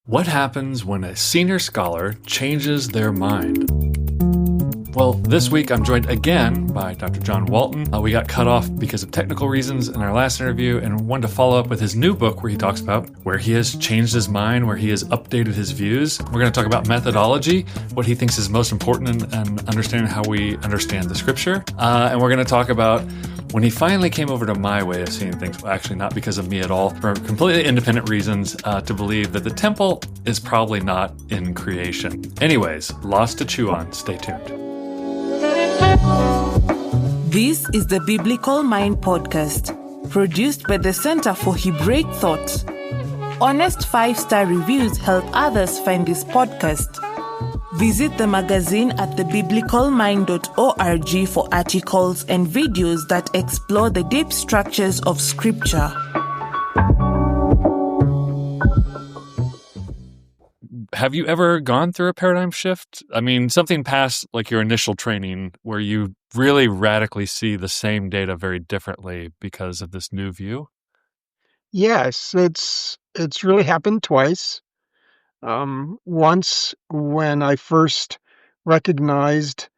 What happens when a senior scholar changes their mind? Well, this week I'm joined again by Dr. John Walton. We got cut off because of technical reasons in our last interview and wanted to follow up with his new book where he talks about where he has changed his mind, where he has updated his views. We're going to talk about methodology, what he thinks is most important in understanding how we understand the scripture. And we're going to talk about when he finally came over to my way of seeing things, actually not because of me at all, for completely independent reasons, to believe that the temple is probably not in creation. Anyways, lots to chew on. Stay tuned. This is the Biblical Mind Podcast, produced by the Center for Hebraic Thought. Honest 5-star reviews help others find this podcast. Visit the magazine at thebiblicalmind.org for articles and videos that explore the deep structures of Scripture. Have you ever gone through a paradigm shift? I mean, something past like your initial training where you really radically see the same data very differently because of this new view? Yes, it's really happened twice. Once when I first recognized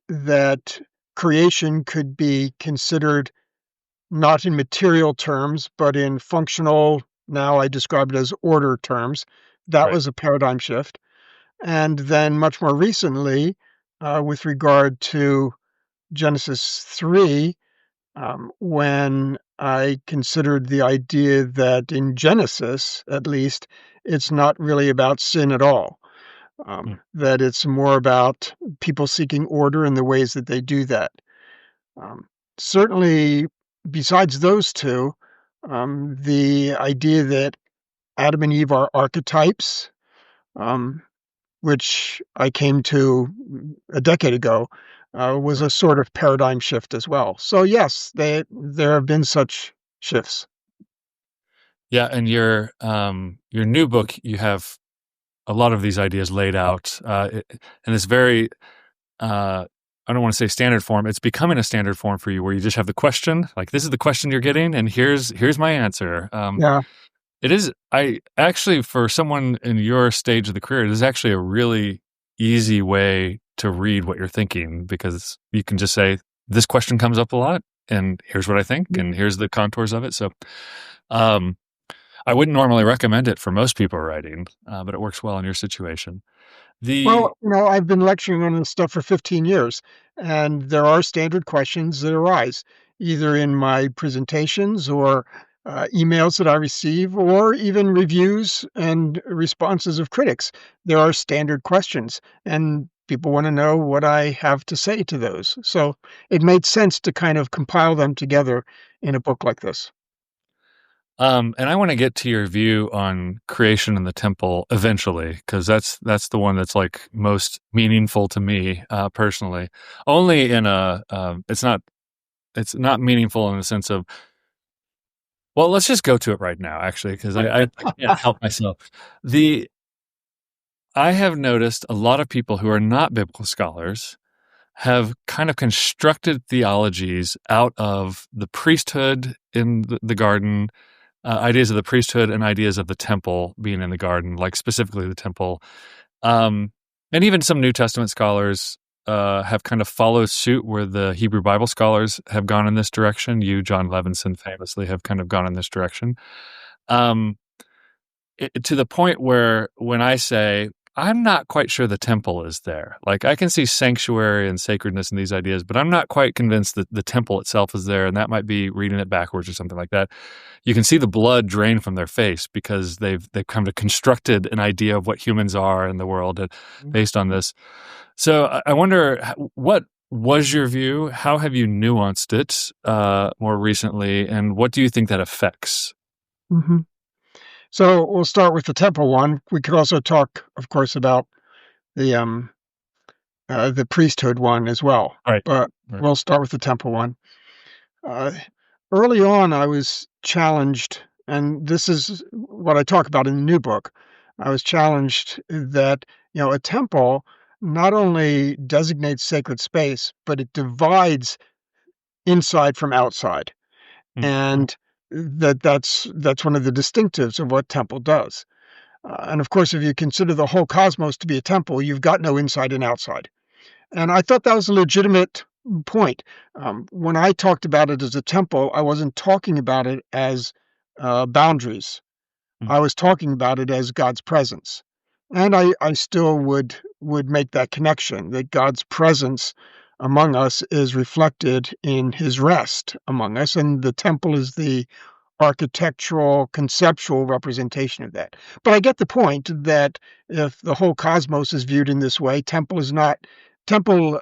that creation could be considered not in material terms, but in functional, now I describe it as order terms. That Right. was a paradigm shift. And then much more recently, with regard to Genesis 3, when I considered the idea that in Genesis, at least, it's not really about sin at all, that it's more about people seeking order in the ways that they do that. Certainly, besides those two, the idea that Adam and Eve are archetypes, um, which I came to a decade ago, was a sort of paradigm shift as well. So yes, there have been such shifts. Yeah, and your new book, you have a lot of these ideas laid out in this very, I don't want to say standard form. It's becoming a standard form for you where you just have the question, like this is the question you're getting, and here's my answer. Yeah. It is, I actually, for someone in your stage of the career, it is actually a really easy way to read what you're thinking because you can just say, this question comes up a lot, and here's what I think, and here's the contours of it. So I wouldn't normally recommend it for most people writing, but it works well in your situation. Well, I've been lecturing on this stuff for 15 years, and there are standard questions that arise, either in my presentations or emails that I receive, or even reviews and responses of critics. There are standard questions, and people want to know what I have to say to those. So it made sense to kind of compile them together in a book like this. And I want to get to your view on creation in the temple eventually, because that's the one that's like most meaningful to me personally. Only in it's not meaningful in the sense of, well, let's just go to it right now, actually, because I can't help myself. I have noticed a lot of people who are not biblical scholars have kind of constructed theologies out of the priesthood in the garden. Ideas of the priesthood and ideas of the temple being in the garden, like specifically the temple. And even some New Testament scholars have kind of followed suit where the Hebrew Bible scholars have gone in this direction. You, John Levinson, famously have kind of gone in this direction. To the point where when I say, I'm not quite sure the temple is there. Like I can see sanctuary and sacredness in these ideas, but I'm not quite convinced that the temple itself is there, and that might be reading it backwards or something like that. You can see the blood drain from their face because they've kind of constructed an idea of what humans are in the world based on this. So I wonder, what was your view? How have you nuanced it more recently, and what do you think that affects? Mm-hmm. So we'll start with the temple one. We could also talk, of course, about the priesthood one as well. Right. But Right. We'll start with the temple one. Early on, I was challenged, and this is what I talk about in the new book. I was challenged that, a temple not only designates sacred space, but it divides inside from outside. Mm. And that's one of the distinctives of what temple does. And of course, if you consider the whole cosmos to be a temple, you've got no inside and outside. And I thought that was a legitimate point. When I talked about it as a temple, I wasn't talking about it as boundaries. Mm. I was talking about it as God's presence. And I still would make that connection that God's presence among us is reflected in his rest among us. And the temple is the architectural, conceptual representation of that. But I get the point that if the whole cosmos is viewed in this way, temple is not temple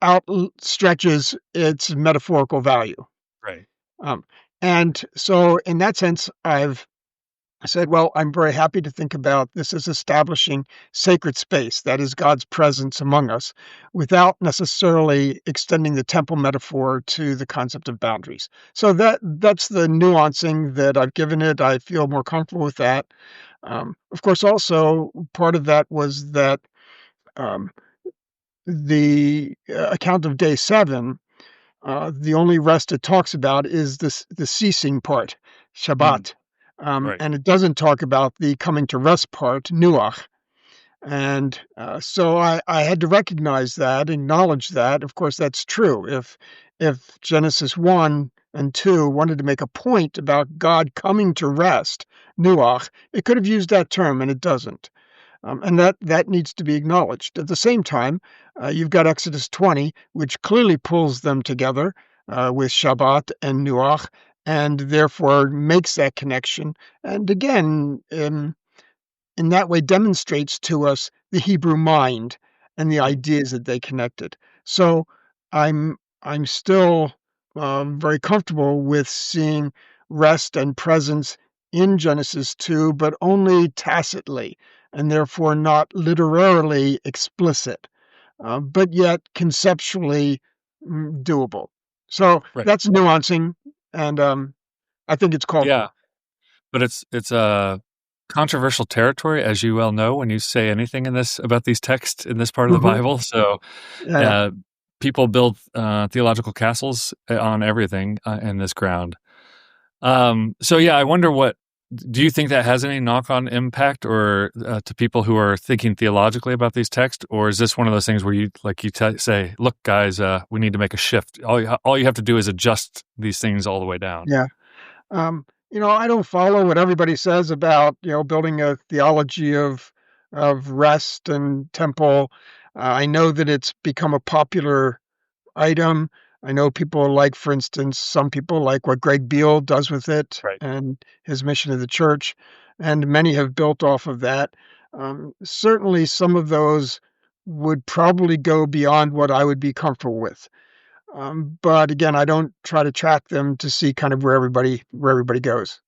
outstretches its metaphorical value. Right. Um, and so, in that sense, I said, well, I'm very happy to think about this as establishing sacred space, that is God's presence among us, without necessarily extending the temple metaphor to the concept of boundaries. So that's the nuancing that I've given it. I feel more comfortable with that. Of course, also part of that was that um, the account of day 7, the only rest it talks about is the ceasing part, Mm. Shabbat. Right. And it doesn't talk about the coming to rest part, Nuach. And so I had to recognize that, acknowledge that. Of course, that's true. If Genesis 1 and 2 wanted to make a point about God coming to rest, Nuach, it could have used that term, and it doesn't. And that needs to be acknowledged. At the same time, you've got Exodus 20, which clearly pulls them together with Shabbat and Nuach, and therefore makes that connection. And again, in that way, demonstrates to us the Hebrew mind and the Mm. ideas that they connected. So I'm still very comfortable with seeing rest and presence in Genesis 2, but only tacitly, and therefore not literarily explicit, but yet conceptually doable. So Right. that's nuancing, and I think it's called Yeah. for. But it's a controversial territory, as you well know, when you say anything in this about these texts in this part of the Mhm. Bible. So Yeah. uh, people build theological castles on everything in this ground. So yeah, I wonder what do you think that has any knock-on impact or to people who are thinking theologically about these texts, or is this one of those things where you say, look, guys, we need to make a shift. All you have to do is adjust these things all the way down. Yeah. I don't follow what everybody says about, building a theology of rest and temple. I know that it's become a popular item. I know people like, for instance, some people like what Greg Beale does with it Right. and his mission of the church, and many have built off of that. Certainly, some of those would probably go beyond what I would be comfortable with. But again, I don't try to track them to see kind of where everybody goes.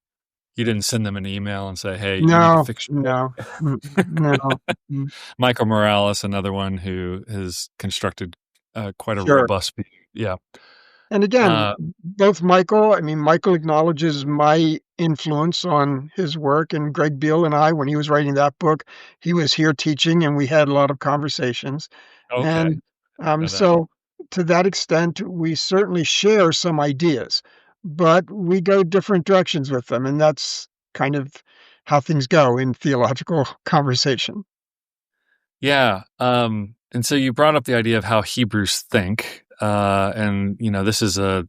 You didn't send them an email and say, "Hey, you need to No, fix your book." no, no. Mm, Michael Morales, another one who has constructed quite a sure. robust. Yeah. And again, Uh, Michael acknowledges my influence on his work, and Greg Beale and I, when he was writing that book, he was here teaching, and we had a lot of conversations. okay. And I didn't know that. so, to that extent, we certainly share some ideas, but we go different directions with them, and that's kind of how things go in theological conversation. Yeah. And so you brought up the idea of how Hebrews think, and this is an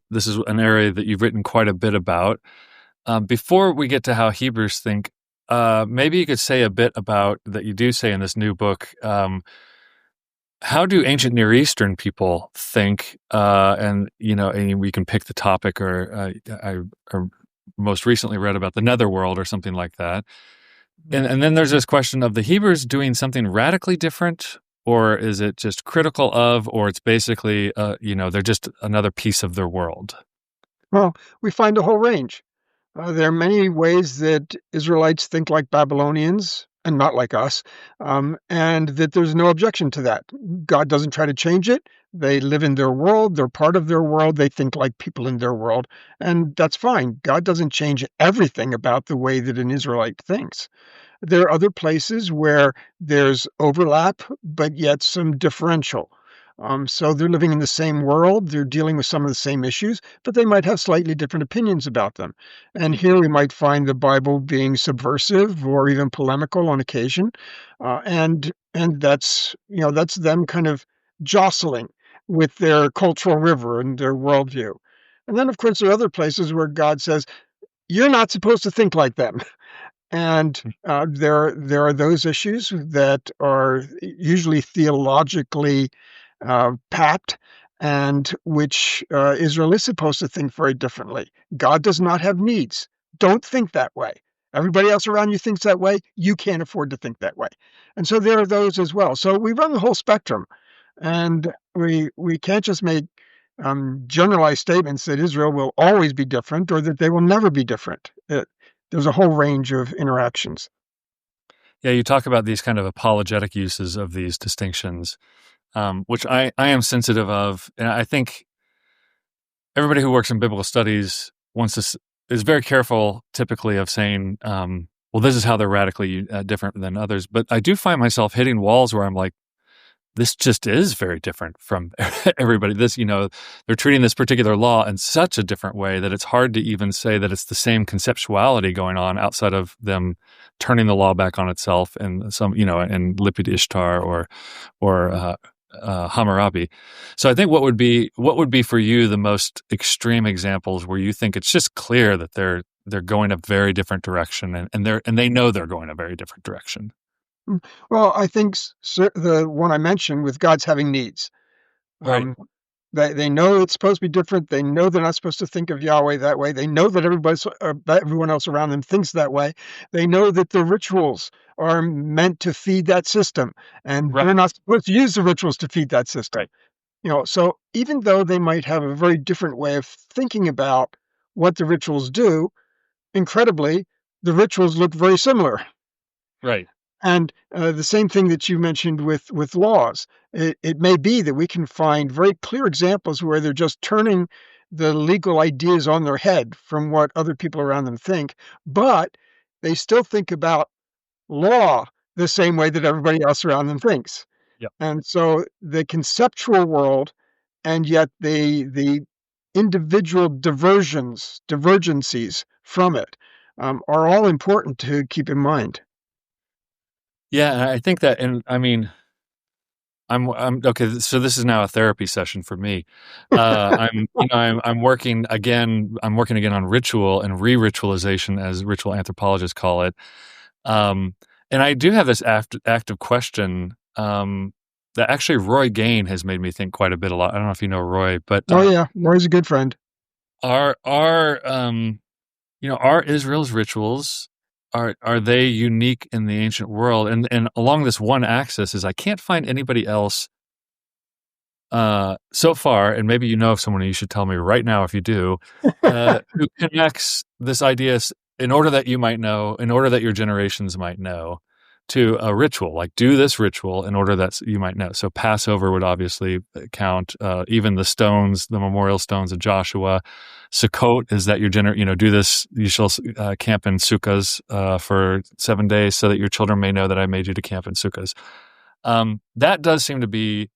area that you've written quite a bit about. Before we get to how Hebrews think, maybe you could say a bit about that you do say in this new book. How do ancient Near Eastern people think? And we can pick the topic, or I most recently read about the netherworld or something like that. And then there's this question of the Hebrews doing something radically different, or is it just critical of, or it's basically, they're just another piece of their world. Well, we find a whole range. There are many ways that Israelites think like Babylonians and not like us, and that there's no objection to that. God doesn't try to change it. They live in their world. They're part of their world. They think like people in their world, and that's fine. God doesn't change everything about the way that an Israelite thinks. There are other places where there's overlap, but yet some differential. So they're living in the same world, they're dealing with some of the same issues, but they might have slightly different opinions about them. And here we might find the Bible being subversive or even polemical on occasion, and that's them kind of jostling with their cultural river and their worldview. And then, of course, there are other places where God says, "You're not supposed to think like them." And there are those issues that are usually theologically packed, and which Israel is supposed to think very differently. God does not have needs. Don't think that way. Everybody else around you thinks that way. You can't afford to think that way. And so there are those as well. So we run the whole spectrum, and we can't just make generalized statements that Israel will always be different or that they will never be different. There's a whole range of interactions. Yeah, you talk about these kind of apologetic uses of these distinctions, which I am sensitive of. And I think everybody who works in biblical studies is very careful typically of saying, well, this is how they're radically different than others. But I do find myself hitting walls where I'm like, this just is very different from everybody. They're treating this particular law in such a different way that it's hard to even say that it's the same conceptuality going on outside of them turning the law back on itself in in Lipid Ishtar or Hammurabi. So I think what would be for you the most extreme examples where you think it's just clear that they're going a very different direction and they know they're going a very different direction. Well, I think the one I mentioned with God's having needs. Right. Um, they know it's supposed to be different. They know they're not supposed to think of Yahweh that way. They know that everyone else around them thinks that way. They know that the rituals are meant to feed that system, and Right. they're not supposed to use the rituals to feed that system. Right. So even though they might have a very different way of thinking about what the rituals do, incredibly, the rituals look very similar. Right. And the same thing that you mentioned with laws. It may be that we can find very clear examples where they're just turning the legal ideas on their head from what other people around them think, but they still think about law the same way that everybody else around them thinks. Yep. And so the conceptual world and yet the individual divergencies from it are all important to keep in mind. Yeah, I think that, and I mean, I'm okay. So this is now a therapy session for me. I'm working again. I'm working again on ritual and re-ritualization, as ritual anthropologists call it. And I do have this active question that actually Roy Gain has made me think quite a bit. I don't know if you know Roy, but Oh yeah, Roy's a good friend. are Israel's rituals, are they unique in the ancient world? And along this one axis is I can't find anybody else so far, and maybe you know of someone, you should tell me right now if you do, who connects this idea in order that you might know, in order that your generations might know, to a ritual, like do this ritual in order that you might know. So Passover would obviously count, even the stones, the memorial stones of Joshua. Sukkot is that do this, you shall camp in sukkahs for 7 days so that your children may know that I made you to camp in sukkahs. That does seem to be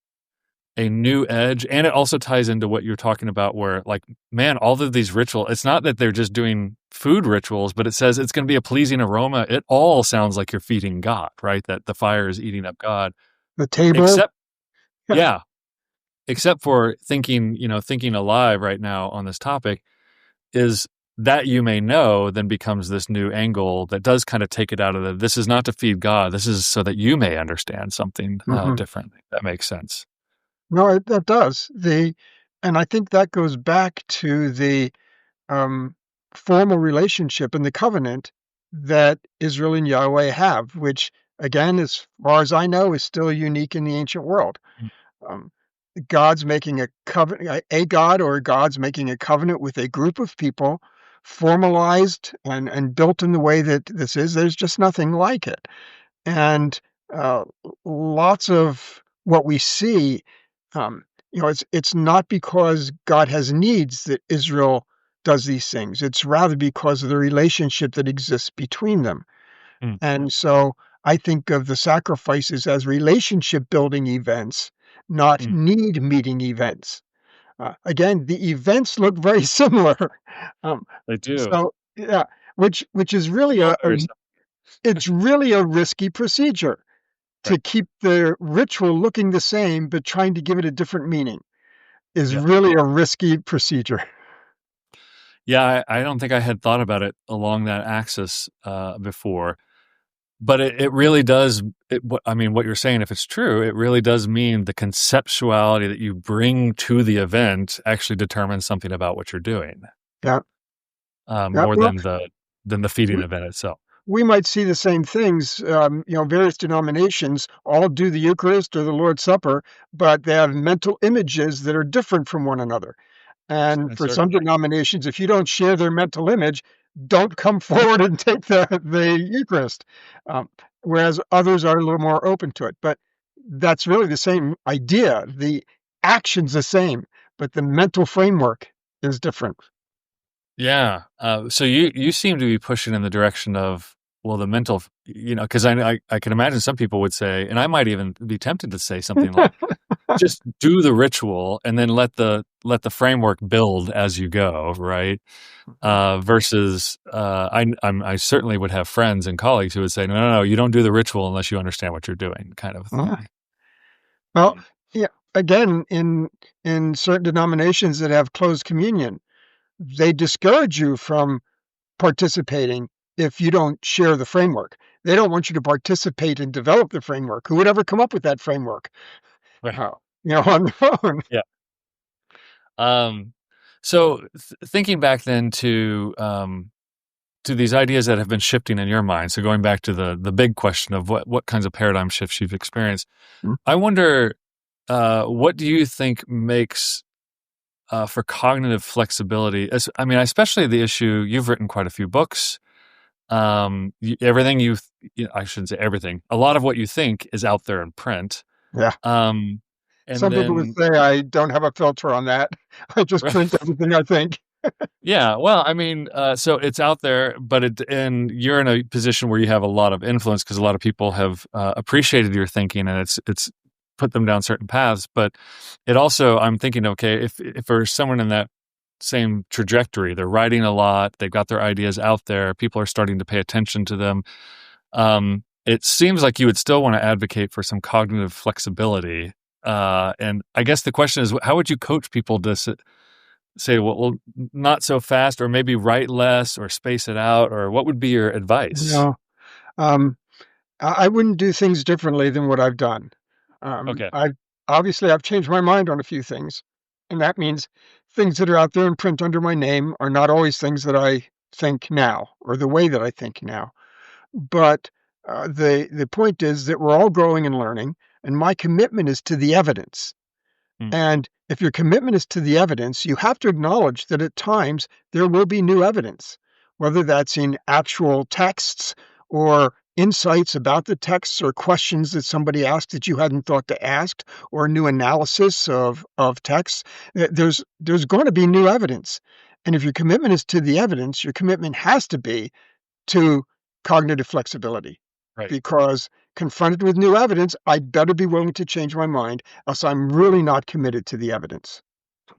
a new edge, and it also ties into what you're talking about where, like, man, all of these rituals, it's not that they're just doing food rituals, but it says it's going to be a pleasing aroma. It all sounds like you're feeding God, right? That the fire is eating up God. The table. Except for thinking alive right now on this topic is that you may know then becomes this new angle that does kind of take it out of this is not to feed God. This is so that you may understand something differently. That makes sense. No, that does. And I think that goes back to the formal relationship and the covenant that Israel and Yahweh have, which, again, as far as I know, is still unique in the ancient world. Um, God's making a covenant, a God or God's making a covenant with a group of people, formalized and built in the way that this is. There's just nothing like it. And lots of what we see, it's not because God has needs that Israel does these things. It's rather because of the relationship that exists between them. And so I think of the sacrifices as relationship building events, not Mm, need meeting events. Again, the events look very similar. Um, they do. so yeah, which is really All a very simple. it's really a risky procedure Right. to keep the ritual looking the same, but trying to give it a different meaning is Yeah. really a risky procedure. Yeah, I don't think I had thought about it along that axis before, but it really does. I mean, what you're saying, if it's true, it really does mean the conceptuality that you bring to the event actually determines something about what you're doing, Yeah, yeah. more Well, than the feeding we, event itself. we might see the same things. Various denominations all do the Eucharist or the Lord's Supper, but they have mental images that are different from one another. And for some Certainly. denominations, if you don't share their mental image, don't come forward and take the Eucharist. Um, Whereas others are a little more open to it. But that's really the same idea. The action's the same, but the mental framework is different. Yeah. So you seem to be pushing in the direction of, well, the mental, because I can imagine some people would say, and I might even be tempted to say something like, just do the ritual and then let the framework build as you go, right? Versus, I certainly would have friends and colleagues who would say, no, no, no, you don't do the ritual unless you understand what you're doing, kind of Ah, thing. well, Um, yeah. Again, in certain denominations that have closed communion, they discourage you from participating if you don't share the framework. They don't want you to participate and develop the framework. Who would ever come up with that framework? right. Oh, on their own. Yeah. Um, so thinking back then to these ideas that have been shifting in your mind. So going back to the big question of what kinds of paradigm shifts you've experienced, Mm, I wonder, what do you think makes for cognitive flexibility? I mean, especially the issue. You've written quite a few books. Everything I shouldn't say everything. A lot of what you think is out there in print. yeah. Um, and Some people would then say I don't have a filter on that. I just print everything I think. Yeah, well, I mean, so it's out there, but and you're in a position where you have a lot of influence because a lot of people have appreciated your thinking, and it's put them down certain paths. But it also, I'm thinking, okay, if there's someone in that same trajectory, they're writing a lot, they've got their ideas out there, people are starting to pay attention to them. It seems like you would still want to advocate for some cognitive flexibility. And I guess the question is, how would you coach people to say, well, not so fast, or maybe write less, or space it out, or what would be your advice? No, um, I wouldn't do things differently than what I've done. Okay, I've changed my mind on a few things, and that means things that are out there in print under my name are not always things that I think now or the way that I think now. But the point is that we're all growing and learning, and my commitment is to the evidence. mm, And if your commitment is to the evidence, you have to acknowledge that at times there will be new evidence, whether that's in actual texts or insights about the texts or questions that somebody asked that you hadn't thought to ask or new analysis of texts. There's going to be new evidence. And if your commitment is to the evidence, your commitment has to be to cognitive flexibility right. because confronted with new evidence, I'd better be willing to change my mind, else I'm really not committed to the evidence.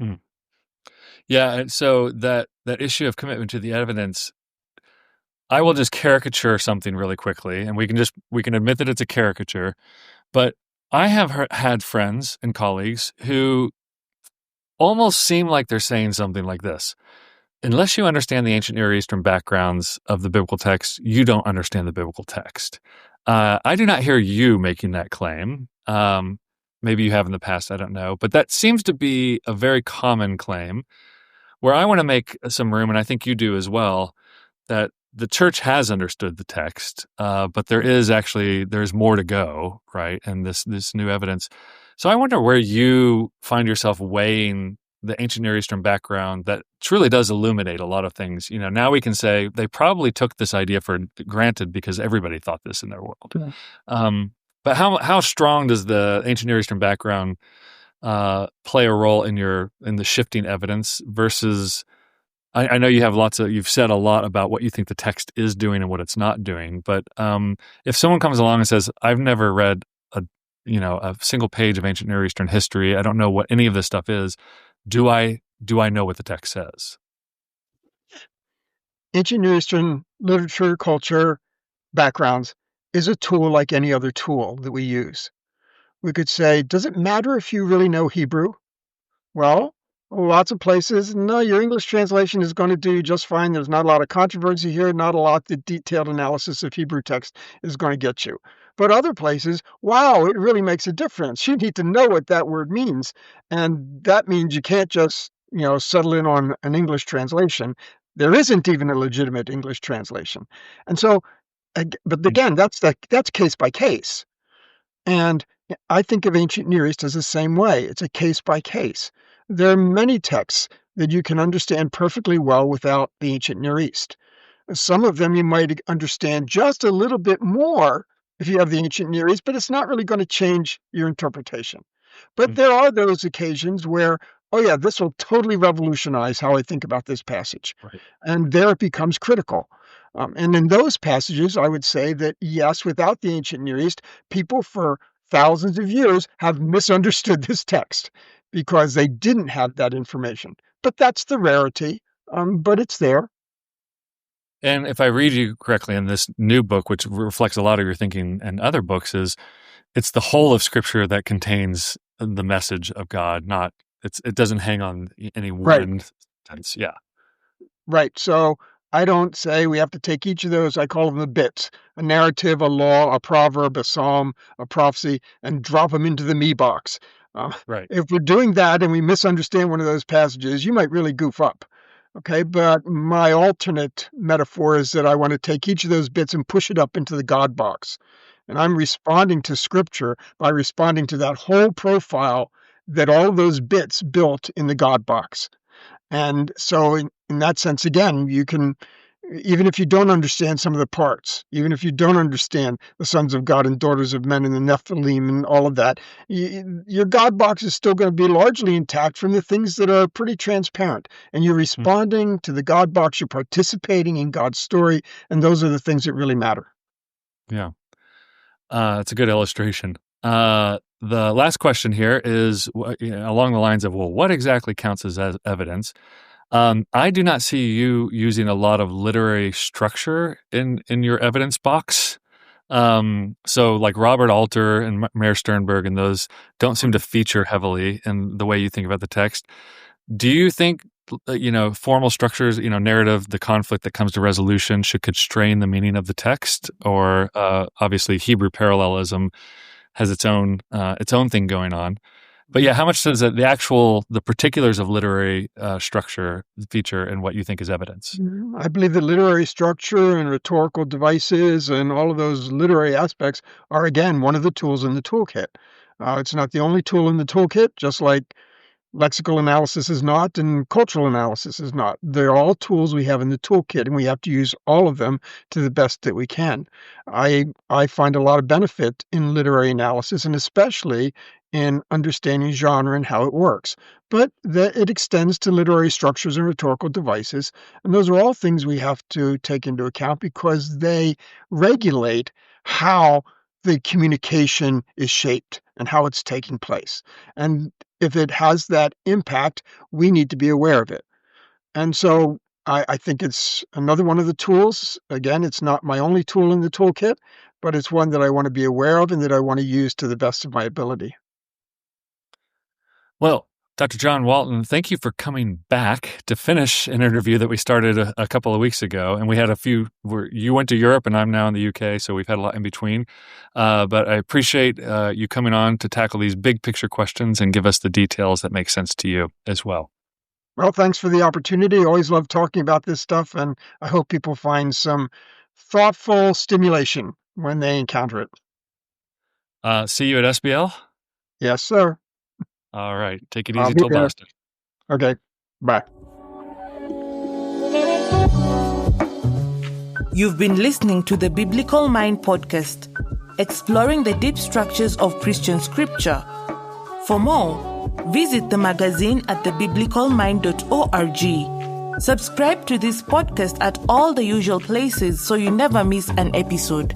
Mm. Yeah, and so that issue of commitment to the evidence, I will just caricature something really quickly, and we can admit that it's a caricature. But I have had friends and colleagues who almost seem like they're saying something like this: unless you understand the ancient Near Eastern backgrounds of the biblical text, you don't understand the biblical text. I do not hear you making that claim. Maybe you have in the past, I don't know. But that seems to be a very common claim where I want to make some room, and I think you do as well, that the church has understood the text, but there's more to go, right? And this new evidence. So I wonder where you find yourself weighing the ancient Near Eastern background that truly does illuminate a lot of things. Now we can say they probably took this idea for granted because everybody thought this in their world. Yeah. Um, but how strong does the ancient Near Eastern background play a role in the shifting evidence versus? I know you've said a lot about what you think the text is doing and what it's not doing, but if someone comes along and says, I've never read a single page of ancient Near Eastern history. I don't know what any of this stuff is. Do I know what the text says? Ancient Near Eastern literature, culture, backgrounds is a tool like any other tool that we use. We could say, does it matter if you really know Hebrew? Well, lots of places, no, your English translation is going to do just fine. There's not a lot of controversy here, not a lot of detailed analysis of Hebrew text is going to get you. But other places, wow, it really makes a difference. You need to know what that word means. And that means you can't just, settle in on an English translation. There isn't even a legitimate English translation. And so, but again, that's case by case. And I think of ancient Near East as the same way. It's a case by case. There are many texts that you can understand perfectly well without the ancient Near East. Some of them you might understand just a little bit more if you have the ancient Near East, but it's not really going to change your interpretation. But there are those occasions where, oh yeah, this will totally revolutionize how I think about this passage. Right. And there it becomes critical. And in those passages, I would say that, yes, without the ancient Near East, people for thousands of years have misunderstood this text because they didn't have that information. But that's the rarity, but it's there. And if I read you correctly in this new book, which reflects a lot of your thinking and other books, it's the whole of Scripture that contains the message of God, it doesn't hang on any one sense. Yeah. Right. So I don't say we have to take each of those, I call them the bits, a narrative, a law, a proverb, a psalm, a prophecy, and drop them into the me box. Right. If we're doing that and we misunderstand one of those passages, you might really goof up. Okay, but my alternate metaphor is that I want to take each of those bits and push it up into the God box. And I'm responding to Scripture by responding to that whole profile that all of those bits built in the God box. And so in that sense, again, you can, even if you don't understand some of the parts, even if you don't understand the sons of God and daughters of men and the Nephilim and all of that, your God box is still going to be largely intact from the things that are pretty transparent. And you're responding to the God box, you're participating in God's story, and those are the things that really matter. Yeah. It's a good illustration. The last question here is along the lines of, well, what exactly counts as evidence? I do not see you using a lot of literary structure in your evidence box. So like Robert Alter and Mayer Sternberg and those don't seem to feature heavily in the way you think about the text. Do you think, formal structures, narrative, the conflict that comes to resolution should constrain the meaning of the text? Or obviously Hebrew parallelism has its own thing going on. But yeah, how much does the particulars of literary structure feature in what you think is evidence? I believe that literary structure and rhetorical devices and all of those literary aspects are, again, one of the tools in the toolkit. It's not the only tool in the toolkit, just like lexical analysis is not and cultural analysis is not. They're all tools we have in the toolkit, and we have to use all of them to the best that we can. I find a lot of benefit in literary analysis, and especially in understanding genre and how it works. But it extends to literary structures and rhetorical devices, and those are all things we have to take into account because they regulate how the communication is shaped and how it's taking place. And if it has that impact, we need to be aware of it. And so I think it's another one of the tools. Again, it's not my only tool in the toolkit, but it's one that I want to be aware of and that I want to use to the best of my ability. Well, Dr. John Walton, thank you for coming back to finish an interview that we started a couple of weeks ago. And we had a few where you went to Europe and I'm now in the UK, so we've had a lot in between. But I appreciate you coming on to tackle these big picture questions and give us the details that make sense to you as well. Well, thanks for the opportunity. I always love talking about this stuff, and I hope people find some thoughtful stimulation when they encounter it. See you at SBL? Yes, sir. All right. Take it easy till Boston. Okay. Bye. You've been listening to the Biblical Mind podcast, exploring the deep structures of Christian scripture. For more, visit the magazine at thebiblicalmind.org. Subscribe to this podcast at all the usual places so you never miss an episode.